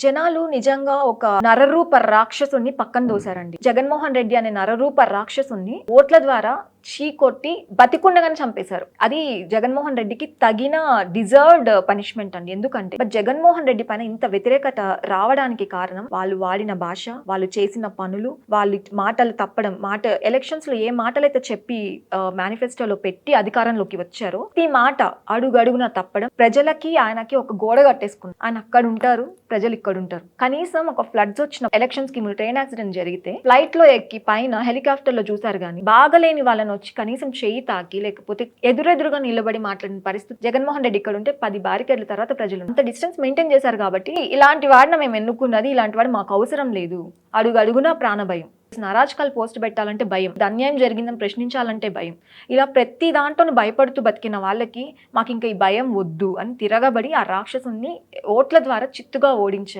జనాలు నిజంగా ఒక నరరూప రాక్షసుని పక్కన దోశారండి. జగన్మోహన్ రెడ్డి అనే నరరూప రాక్షసుని ఓట్ల ద్వారా చీకొట్టి బతికుండగానే చంపేశారు. అది జగన్మోహన్ రెడ్డికి తగిన డిజర్వ్డ్ పనిష్మెంట్ అండి. ఎందుకంటే జగన్మోహన్ రెడ్డి పైన ఇంత వ్యతిరేకత రావడానికి కారణం వాళ్ళు వాడిన భాష, వాళ్ళు చేసిన పనులు, వాళ్ళు మాటలు తప్పడం, ఎలక్షన్స్ లో ఏ మాటలైతే చెప్పి మేనిఫెస్టోలో పెట్టి అధికారంలోకి వచ్చారో ఈ మాట అడుగడుగున తప్పడం, ప్రజలకి ఆయనకి ఒక గోడ కట్టేసుకున్నారు. ఆయన అక్కడ ఉంటారు, ప్రజలు ఇక్కడ ఉంటారు. కనీసం ఒక ఫ్లడ్స్ వచ్చిన ఎలక్షన్స్ కి ట్రైన్ యాక్సిడెంట్ జరిగితే ఫ్లైట్ లో ఎక్కి పైన హెలికాప్టర్ లో చూసారు గానీ బాగలేని వాళ్ళని వచ్చి కనీసం చేయి తాకి లేకపోతే ఎదురెదురుగా నిలబడి మాట్లాడిన పరిస్థితి జగన్మోహన్ రెడ్డి ఇక్కడ ఉంటే 10 బారికేడ్ల తర్వాత ప్రజలు అంత డిస్టెన్స్ మెయింటైన్ చేశారు. కాబట్టి ఇలాంటి వాడిని మేము ఎన్నుకున్నది, ఇలాంటి వాడు మాకు అవసరం లేదు. అడుగడుగునా ప్రాణ భయం, అరాచకాలు పోస్ట్ పెట్టాలంటే భయం, అన్యాయం జరిగిందని ప్రశ్నించాలంటే భయం. ఇలా ప్రతి దాంట్లోనూ భయపడుతూ బతికిన వాళ్ళకి మాకు ఇంకా ఈ భయం వద్దు అని తిరగబడి ఆ రాక్షసుని ఓట్ల ద్వారా చిత్తుగా ఓడించారు.